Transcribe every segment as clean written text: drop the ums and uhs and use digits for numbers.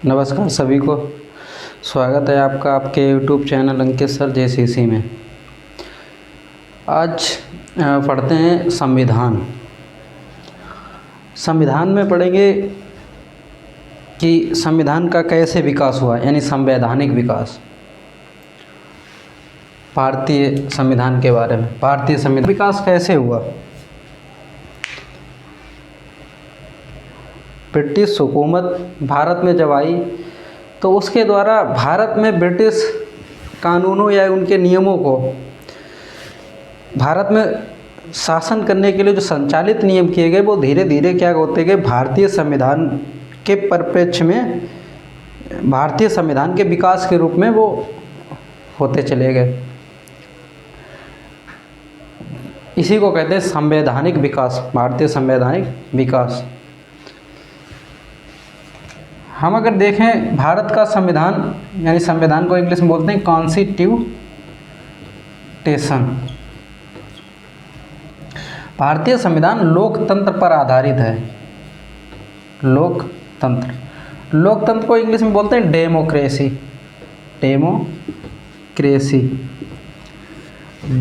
नमस्कार सभी को। स्वागत है आपका आपके YouTube चैनल अंकित सर JCC में। आज पढ़ते हैं संविधान। संविधान में पढ़ेंगे कि संविधान का कैसे विकास हुआ, यानी संवैधानिक विकास। भारतीय संविधान के बारे में, भारतीय संविधान विकास कैसे हुआ। ब्रिटिश हुकूमत भारत में जब आई तो उसके द्वारा भारत में ब्रिटिश कानूनों या उनके नियमों को भारत में शासन करने के लिए जो संचालित नियम किए गए वो धीरे धीरे क्या होते गए, भारतीय संविधान के परिप्रेक्ष्य में, भारतीय संविधान के विकास के रूप में वो होते चले गए। इसी को कहते हैं संवैधानिक विकास, भारतीय संवैधानिक विकास। हम अगर देखें भारत का संविधान, यानी संविधान को इंग्लिश में बोलते हैं कॉन्स्टिट्यूशन। भारतीय संविधान लोकतंत्र पर आधारित है। लोकतंत्र को इंग्लिश में बोलते हैं डेमोक्रेसी।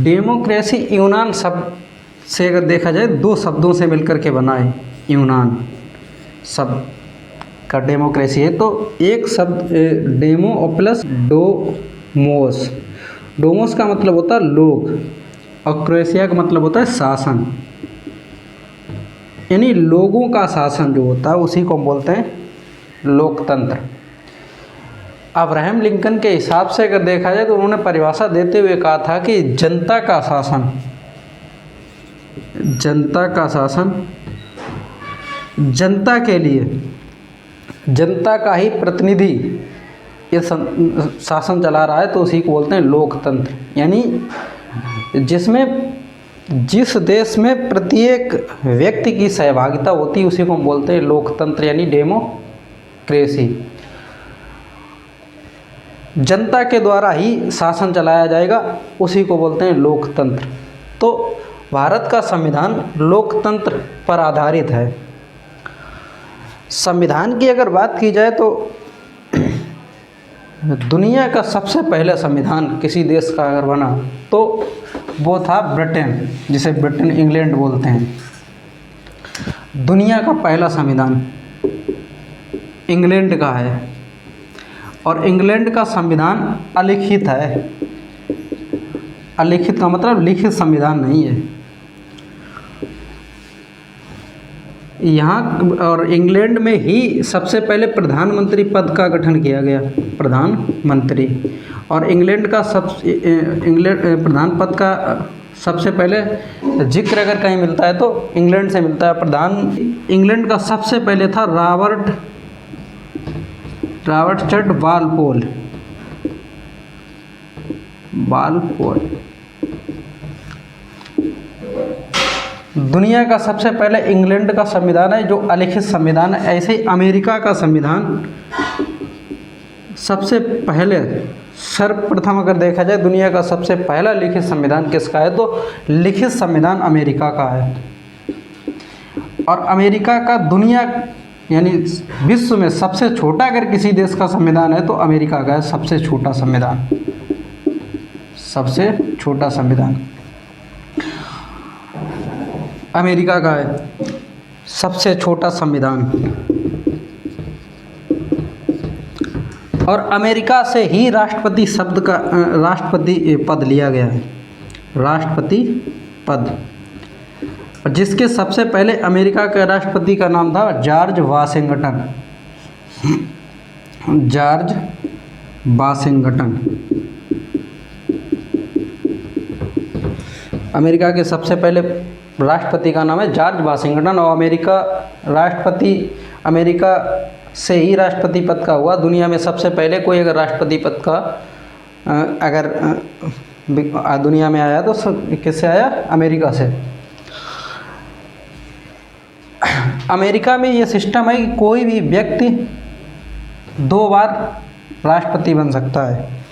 डेमोक्रेसी यूनान शब्द से अगर देखा जाए, दो शब्दों से मिलकर के बना है। यूनान शब्द का डेमोक्रेसी है, तो एक शब्द डेमो और प्लस डोमोस। डोमोस का मतलब होता है लोग और क्रोएशिया का मतलब होता है शासन, यानी लोगों का शासन जो होता है उसी को बोलते हैं लोकतंत्र। अब्राहम लिंकन के हिसाब से अगर देखा जाए तो उन्होंने परिभाषा देते हुए कहा था कि जनता का शासन, जनता के लिए, जनता का ही प्रतिनिधि ये शासन चला रहा है, तो उसी को बोलते हैं लोकतंत्र। यानी जिस देश में प्रत्येक व्यक्ति की सहभागिता होती है उसी को हम बोलते हैं लोकतंत्र, यानी डेमोक्रेसी। जनता के द्वारा ही शासन चलाया जाएगा, उसी को बोलते हैं लोकतंत्र। तो भारत का संविधान लोकतंत्र पर आधारित है। संविधान की अगर बात की जाए तो दुनिया का सबसे पहला संविधान किसी देश का अगर बना तो वो था ब्रिटेन, जिसे ब्रिटेन इंग्लैंड बोलते हैं। दुनिया का पहला संविधान इंग्लैंड का है, और इंग्लैंड का संविधान अलिखित है। अलिखित का मतलब लिखित संविधान नहीं है। यहाँ और इंग्लैंड में ही सबसे पहले प्रधानमंत्री पद का गठन किया गया, प्रधानमंत्री। और इंग्लैंड का प्रधान पद का सबसे पहले जिक्र अगर कहीं मिलता है तो इंग्लैंड से मिलता है। इंग्लैंड का सबसे पहले था रॉबर्ट वालपोल। दुनिया का सबसे पहले इंग्लैंड का संविधान है जो अलिखित संविधान है। ऐसे ही अमेरिका का संविधान सबसे पहले, सर्वप्रथम अगर देखा जाए दुनिया का सबसे पहला लिखित संविधान किसका है, तो लिखित संविधान अमेरिका का है। और अमेरिका का दुनिया यानी विश्व में सबसे छोटा अगर किसी देश का संविधान है तो अमेरिका का है सबसे छोटा संविधान। अमेरिका का है सबसे छोटा संविधान। और अमेरिका से ही राष्ट्रपति पद लिया गया है, राष्ट्रपति पद। और जिसके सबसे पहले अमेरिका के राष्ट्रपति का नाम था जॉर्ज वाशिंगटन। अमेरिका के सबसे पहले राष्ट्रपति का नाम है जॉर्ज वाशिंगटन। और अमेरिका से ही राष्ट्रपति पद का हुआ। दुनिया में सबसे पहले कोई अगर राष्ट्रपति पद का अगर दुनिया में आया तो किससे आया, अमेरिका से। अमेरिका में ये सिस्टम है कि कोई भी व्यक्ति 2 बार राष्ट्रपति बन सकता है,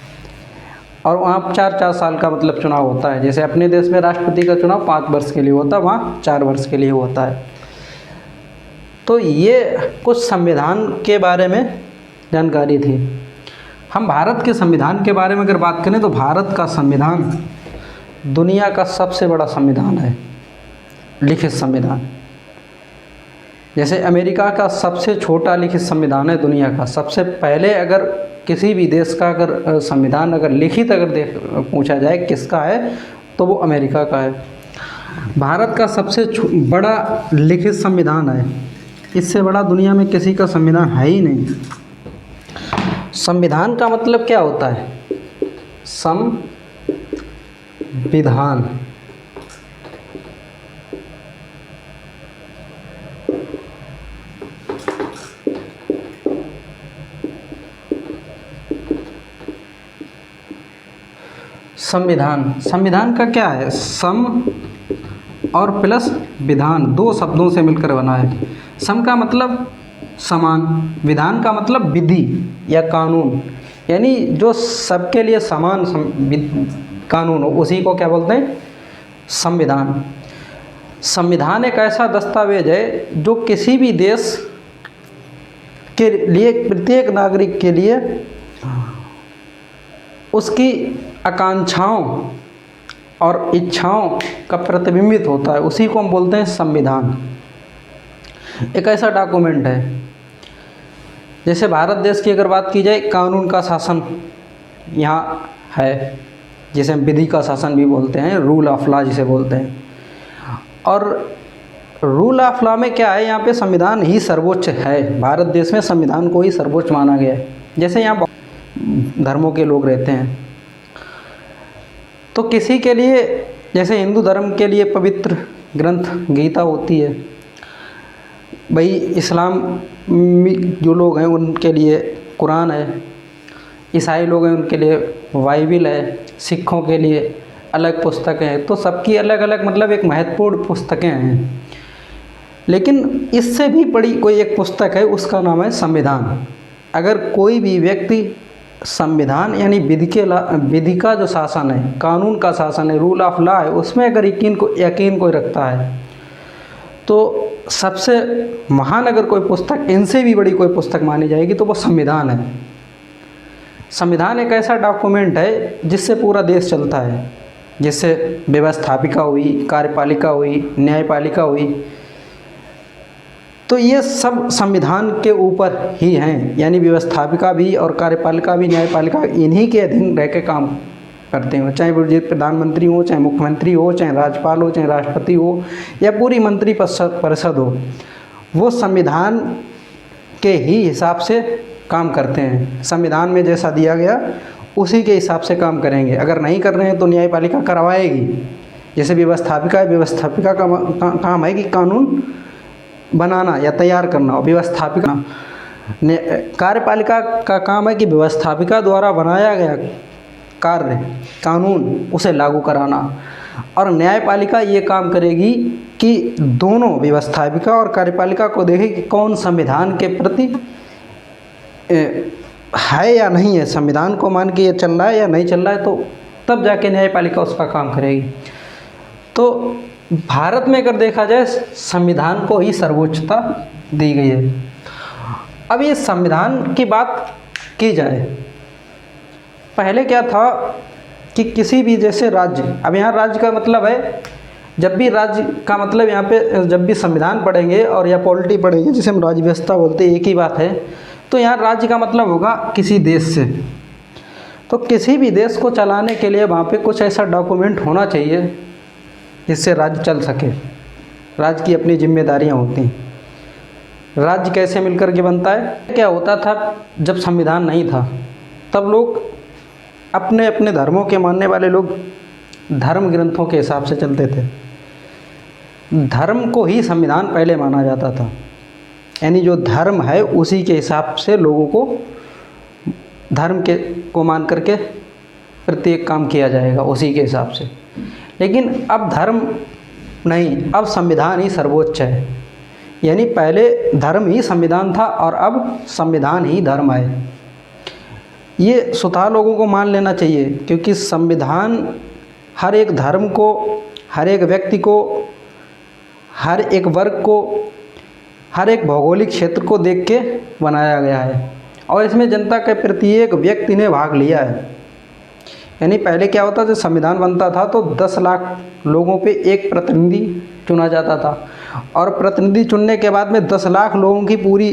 और वहाँ 4-4 साल का मतलब चुनाव होता है। जैसे अपने देश में राष्ट्रपति का चुनाव 5 वर्ष के लिए होता है, वहाँ 4 वर्ष के लिए होता है। तो ये कुछ संविधान के बारे में जानकारी थी। हम भारत के संविधान के बारे में अगर बात करें तो भारत का संविधान दुनिया का सबसे बड़ा संविधान है, लिखित संविधान। जैसे अमेरिका का सबसे छोटा लिखित संविधान है दुनिया का। सबसे पहले अगर किसी भी देश का अगर संविधान अगर लिखित अगर पूछा जाए किसका है तो वो अमेरिका का है। भारत का सबसे बड़ा लिखित संविधान है, इससे बड़ा दुनिया में किसी का संविधान है ही नहीं। संविधान का मतलब क्या होता है? संविधान संविधान का क्या है? सम और प्लस विधान, दो शब्दों से मिलकर बना है। सम का मतलब समान, विधान का मतलब विधि या कानून, यानी जो सबके लिए समान कानून हो उसी को क्या बोलते हैं? संविधान। संविधान एक ऐसा दस्तावेज है जो किसी भी देश के लिए, प्रत्येक नागरिक के लिए उसकी आकांक्षाओं और इच्छाओं का प्रतिबिंबित होता है, उसी को हम बोलते हैं संविधान। एक ऐसा डॉक्यूमेंट है, जैसे भारत देश की अगर बात की जाए, कानून का शासन यहाँ है, जिसे हम विधि का शासन भी बोलते हैं, रूल ऑफ लॉ जिसे बोलते हैं। और रूल ऑफ लॉ में क्या है? यहाँ पे संविधान ही सर्वोच्च है। भारत देश में संविधान को ही सर्वोच्च माना गया है। जैसे यहाँ धर्मों के लोग रहते हैं, तो किसी के लिए, जैसे हिंदू धर्म के लिए पवित्र ग्रंथ गीता होती है, भाई इस्लाम जो लोग हैं उनके लिए कुरान है, ईसाई लोग हैं उनके लिए बाइबिल है, सिखों के लिए अलग पुस्तकें हैं। तो सबकी अलग अलग मतलब एक महत्वपूर्ण पुस्तकें हैं। लेकिन इससे भी बड़ी कोई एक पुस्तक है, उसका नाम है संविधान। अगर कोई भी व्यक्ति संविधान यानी विधि का जो शासन है, कानून का शासन है, रूल ऑफ लॉ है, उसमें अगर यकीन कोई रखता है तो सबसे महान अगर कोई पुस्तक, इनसे भी बड़ी कोई पुस्तक मानी जाएगी तो वो संविधान है। संविधान एक ऐसा डॉक्यूमेंट है जिससे पूरा देश चलता है, जिससे व्यवस्थापिका हुई, कार्यपालिका हुई, न्यायपालिका हुई, तो ये सब संविधान के ऊपर ही हैं। यानी व्यवस्थापिका भी और कार्यपालिका भी, न्यायपालिका इन्हीं के अधीन रह के काम करते हो, चाहे वो प्रधानमंत्री हो, चाहे मुख्यमंत्री हो, चाहे राज्यपाल हो, चाहे राष्ट्रपति हो, या पूरी मंत्री परिषद हो, वो संविधान के ही हिसाब से काम करते हैं। संविधान में जैसा दिया गया उसी के हिसाब से काम करेंगे। अगर नहीं कर रहे हैं तो न्यायपालिका करवाएगी। जैसे व्यवस्थापिका है, व्यवस्थापिका का काम है कि कानून बनाना या तैयार करना, और व्यवस्थापिका कार्यपालिका का काम है कि व्यवस्थापिका द्वारा बनाया गया कार्य, कानून, उसे लागू कराना। और न्यायपालिका ये काम करेगी कि दोनों व्यवस्थापिका और कार्यपालिका को देखे कि कौन संविधान के प्रति है या नहीं है, संविधान को मान के ये चल रहा है या नहीं चल रहा है, तो तब जाके न्यायपालिका उसका काम करेगी। तो भारत में अगर देखा जाए संविधान को ही सर्वोच्चता दी गई है। अब ये संविधान की बात की जाए, पहले क्या था कि किसी भी जैसे राज्य, अब यहाँ राज्य का मतलब है, जब भी राज्य का मतलब यहाँ पे जब भी संविधान पढ़ेंगे और या पॉलिटी पढ़ेंगे जिसे हम राज्य व्यवस्था बोलते हैं, एक ही बात है। तो यहाँ राज्य का मतलब होगा किसी देश से। तो किसी भी देश को चलाने के लिए वहाँ पे कुछ ऐसा डॉक्यूमेंट होना चाहिए जिससे राज्य चल सके। राज्य की अपनी जिम्मेदारियाँ होती हैं। राज्य कैसे मिलकर के बनता है? क्या होता था जब संविधान नहीं था, तब लोग अपने अपने धर्मों के मानने वाले लोग धर्म ग्रंथों के हिसाब से चलते थे। धर्म को ही संविधान पहले माना जाता था, यानी जो धर्म है उसी के हिसाब से लोगों को धर्म को मान करके प्रत्येक काम किया जाएगा उसी के हिसाब से। लेकिन अब धर्म नहीं, अब संविधान ही सर्वोच्च है। यानी पहले धर्म ही संविधान था और अब संविधान ही धर्म है। ये स्वतः लोगों को मान लेना चाहिए, क्योंकि संविधान हर एक धर्म को, हर एक व्यक्ति को, हर एक वर्ग को, हर एक भौगोलिक क्षेत्र को देख के बनाया गया है। और इसमें जनता के प्रत्येक व्यक्ति ने भाग लिया है। यानी पहले क्या होता, जब संविधान बनता था तो 10 लाख लोगों पे एक प्रतिनिधि चुना जाता था, और प्रतिनिधि चुनने के बाद में 10 लाख लोगों की पूरी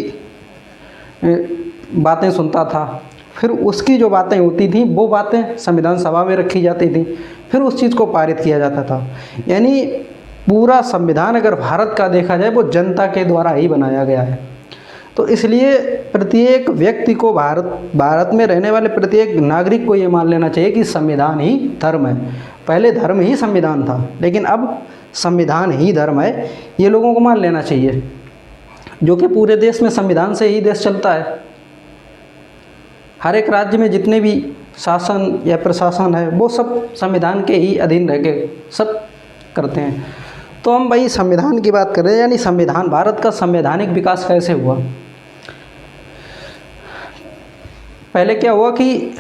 बातें सुनता था। फिर उसकी जो बातें होती थी वो बातें संविधान सभा में रखी जाती थी, फिर उस चीज़ को पारित किया जाता था। यानी पूरा संविधान अगर भारत का देखा जाए वो जनता के द्वारा ही बनाया गया है। तो इसलिए प्रत्येक व्यक्ति को, भारत में रहने वाले प्रत्येक नागरिक को ये मान लेना चाहिए कि संविधान ही धर्म है। पहले धर्म ही संविधान था, लेकिन अब संविधान ही धर्म है, ये लोगों को मान लेना चाहिए। जो कि पूरे देश में संविधान से ही देश चलता है। हर एक राज्य में जितने भी शासन या प्रशासन है वो सब संविधान के ही अधीन रह के सब करते हैं। तो हम भाई संविधान की बात कर रहे हैं, यानी संविधान, भारत का संवैधानिक विकास कैसे हुआ। पहले क्या हुआ कि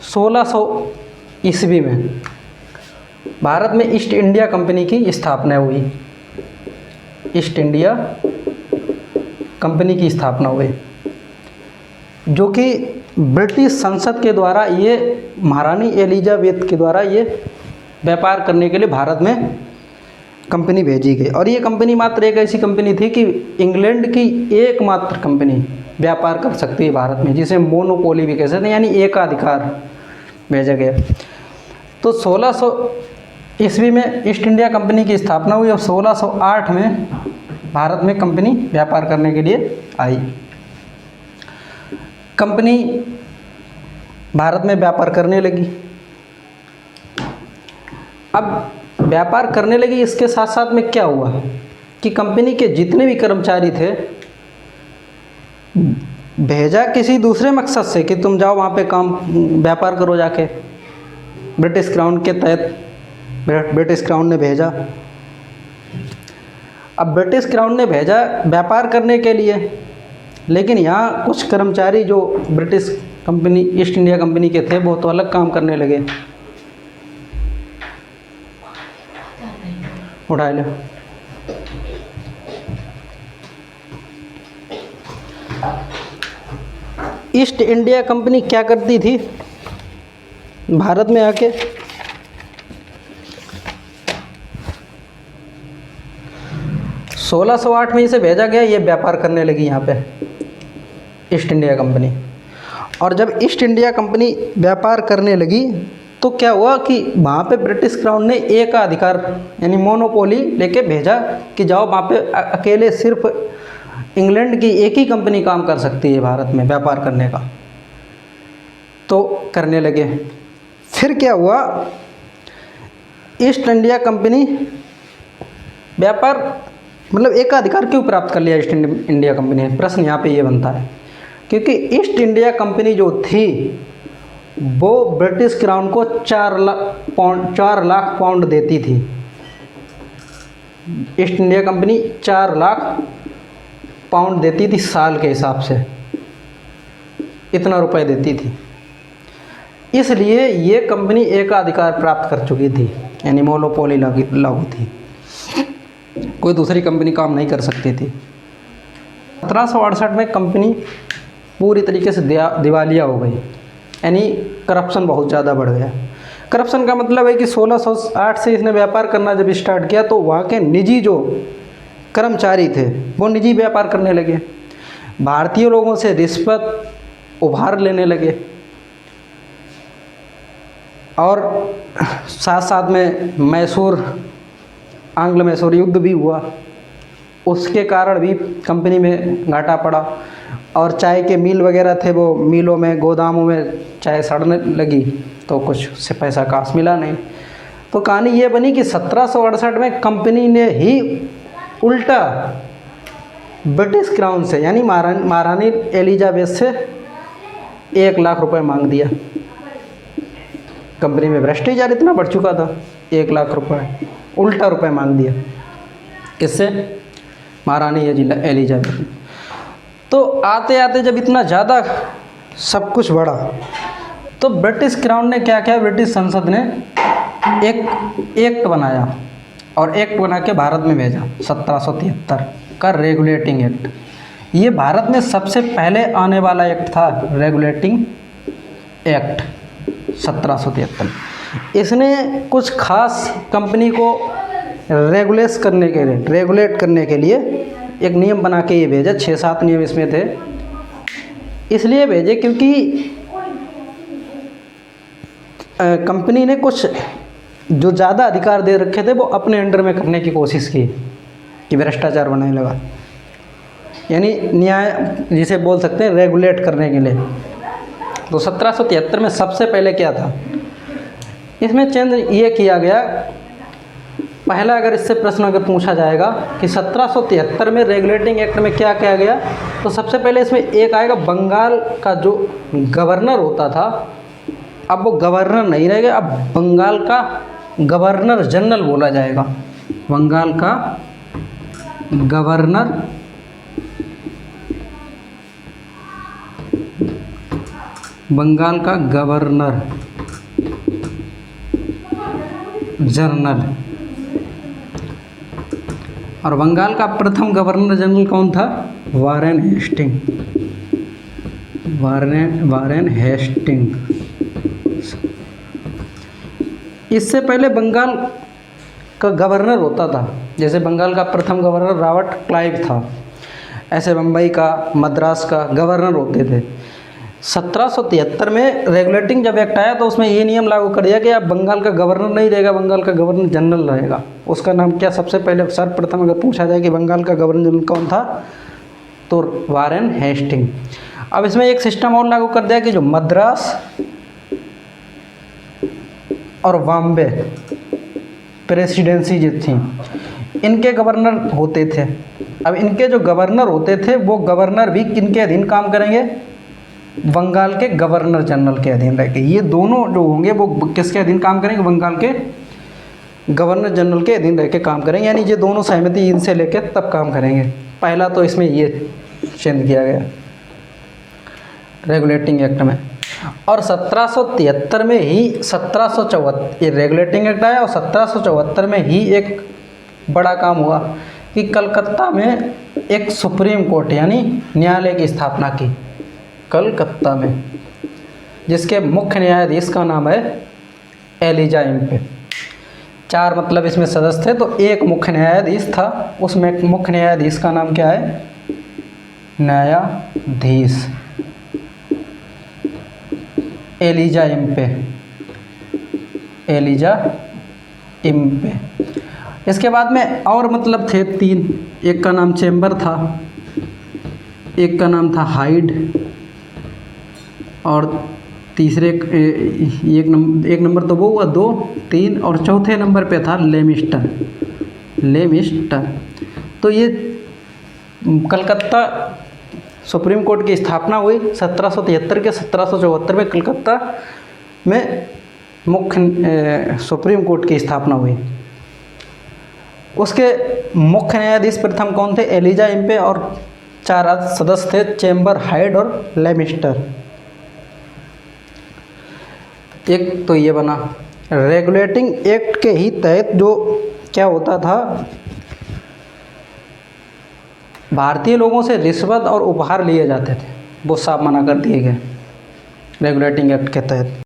1600 ईस्वी में भारत में ईस्ट इंडिया कंपनी की स्थापना हुई। ईस्ट इंडिया कंपनी की स्थापना हुई, जो कि ब्रिटिश संसद के द्वारा, ये महारानी एलिजाबेथ के द्वारा ये व्यापार करने के लिए भारत में कंपनी भेजी गई। और ये कंपनी मात्र एक ऐसी कंपनी थी कि इंग्लैंड की एकमात्र कंपनी व्यापार कर सकती है भारत में, जिसे मोनोपोली भी कह सकते हैं, यानी एकाधिकार भेजा गया। तो 1600 ईस्वी में ईस्ट इंडिया कंपनी की स्थापना हुई और 1608 में भारत में कंपनी व्यापार करने के लिए आई। कंपनी भारत में व्यापार करने लगी। अब व्यापार करने लगी, इसके साथ साथ में क्या हुआ कि कंपनी के जितने भी कर्मचारी थे भेजा किसी दूसरे मकसद से कि तुम जाओ वहाँ पे काम व्यापार करो जाके। ब्रिटिश क्राउन के तहत ब्रिटिश क्राउन ने भेजा। अब ब्रिटिश क्राउन ने भेजा व्यापार करने के लिए, लेकिन यहाँ कुछ कर्मचारी जो British company, east India company के थे, वो तो अलग काम करने लगे। उठा लो। ईस्ट इंडिया कंपनी क्या करती थी भारत में आके, सोलह 1608 में इसे भेजा गया, ये व्यापार करने लगी यहाँ पे ईस्ट इंडिया कंपनी। और जब ईस्ट इंडिया कंपनी व्यापार करने लगी तो क्या हुआ कि वहाँ पे ब्रिटिश क्राउन ने एकाधिकार यानी मोनोपोली लेके भेजा कि जाओ वहाँ पे अकेले सिर्फ इंग्लैंड की एक ही कंपनी काम कर सकती है भारत में व्यापार करने का। तो करने लगे। फिर क्या हुआ, ईस्ट इंडिया कंपनी व्यापार मतलब एकाधिकार क्यों प्राप्त कर लिया ईस्ट इंडिया कंपनी ने, प्रश्न यहाँ पे ये बनता है। क्योंकि ईस्ट इंडिया कंपनी जो थी वो ब्रिटिश क्राउन को 4 लाख पाउंड देती थी। East India company 4 lakh pound देती थी साल के हिसाब से, इतना रुपए देती थी। इसलिए ये कंपनी एकाधिकार प्राप्त कर चुकी थी, यानी मोनोपोली लागू थी, कोई दूसरी कंपनी काम नहीं कर सकती थी। 1768 में कंपनी पूरी तरीके से दिवालिया हो गई, यानी करप्शन बहुत ज़्यादा बढ़ गया। करप्शन का मतलब है कि 1608 से इसने व्यापार करना जब स्टार्ट किया तो वहाँ के निजी जो कर्मचारी थे वो निजी व्यापार करने लगे, भारतीय लोगों से रिश्वत उधार लेने लगे, और साथ साथ में आंग्ल मैसूर युद्ध भी हुआ, उसके कारण भी कंपनी में घाटा पड़ा। और चाय के मिल वगैरह थे, वो मिलों में गोदामों में चाय सड़ने लगी तो कुछ से पैसा काश मिला नहीं। तो कहानी ये बनी कि 1768 में कंपनी ने ही उल्टा ब्रिटिश क्राउन से यानी महारानी एलिजाबेथ से 1 लाख रुपए मांग दिया। कंपनी में भ्रष्टाचार इतना बढ़ चुका था, 1 लाख रुपए उल्टा रुपए मांग दिया। किससे? महारानी एलिजाबेथ। तो आते आते जब इतना ज़्यादा सब कुछ बढ़ा तो ब्रिटिश क्राउन ने क्या किया, ब्रिटिश संसद ने एक एक्ट बनाया और एक्ट बना के भारत में भेजा 1773 का रेगुलेटिंग एक्ट। ये भारत में सबसे पहले आने वाला एक्ट था, रेगुलेटिंग एक्ट 1773। इसने कुछ खास कंपनी को रेगुलेट करने के लिए एक नियम बना के ये भेजा। 6-7 नियम इसमें थे, इसलिए भेजे क्योंकि कंपनी ने कुछ जो ज़्यादा अधिकार दे रखे थे वो अपने अंडर में करने की कोशिश की, कि भ्रष्टाचार बनने लगा, यानी न्याय जिसे बोल सकते हैं रेगुलेट करने के लिए। तो 1773 में सबसे पहले क्या था, इसमें चेंज ये किया गया। पहला अगर इससे प्रश्न अगर पूछा जाएगा कि 1773 में रेगुलेटिंग एक्ट में क्या किया गया, तो सबसे पहले इसमें एक आएगा, बंगाल का जो गवर्नर होता था, अब वो गवर्नर नहीं रहेगा, अब बंगाल का गवर्नर जनरल बोला जाएगा। बंगाल का गवर्नर जनरल। और बंगाल का प्रथम गवर्नर जनरल कौन था? Warren Hastings. इससे पहले बंगाल का गवर्नर होता था, जैसे बंगाल का प्रथम गवर्नर रॉबर्ट क्लाइव था, ऐसे मुंबई का, मद्रास का गवर्नर होते थे। 1773 में रेगुलेटिंग जब एक्ट आया तो उसमें ये नियम लागू कर दिया कि अब बंगाल का गवर्नर नहीं रहेगा, बंगाल का गवर्नर जनरल रहेगा। उसका नाम क्या, सबसे पहले सर्वप्रथम अगर पूछा जाए कि बंगाल का गवर्नर जनरल कौन था, तो वारेन हेस्टिंग। अब इसमें एक सिस्टम और लागू कर दिया कि जो मद्रास और बॉम्बे प्रेसिडेंसी जो थी, इनके गवर्नर होते थे। अब इनके जो गवर्नर होते थे वो गवर्नर भी किनके अधीन काम करेंगे? बंगाल के गवर्नर जनरल के अधीन रहेंगे। ये दोनों जो होंगे वो किसके अधीन काम करेंगे? बंगाल के गवर्नर जनरल के अधीन रह के काम करेंगे, यानी ये दोनों सहमति इनसे लेके तब काम करेंगे। पहला तो इसमें ये चेंज किया गया रेगुलेटिंग एक्ट में। और 1773 में ही 1774 ये रेगुलेटिंग एक्ट आया, और 1774 में ही एक बड़ा काम हुआ कि कलकत्ता में एक सुप्रीम कोर्ट यानी न्यायालय की स्थापना की, कलकत्ता में, जिसके मुख्य न्यायाधीश का नाम है एलिजा इम्पे। 4 मतलब इसमें सदस्य थे, तो एक मुख्य न्यायाधीश था, उसमें मुख्य न्यायाधीश का नाम क्या है? न्यायाधीश एलिजा इम्पे। इसके बाद में और मतलब थे 3, एक का नाम चेम्बर था, एक का नाम था हाइड, और तीसरे एक नंबर तो वो हुआ 2, 3, और चौथे नंबर पे था लेमिस्टर। तो ये कलकत्ता सुप्रीम कोर्ट की स्थापना हुई 1773 के 1774 में कलकत्ता में मुख्य सुप्रीम कोर्ट की स्थापना हुई। उसके मुख्य न्यायाधीश प्रथम कौन थे? एलिजा इम्पे, और 4 सदस्य थे, चेम्बर, हाइड और लेमिस्टर। एक तो ये बना। रेगुलेटिंग एक्ट के ही तहत जो क्या होता था, भारतीय लोगों से रिश्वत और उपहार लिए जाते थे, वो साफ मना कर दिए गए रेगुलेटिंग एक्ट के तहत।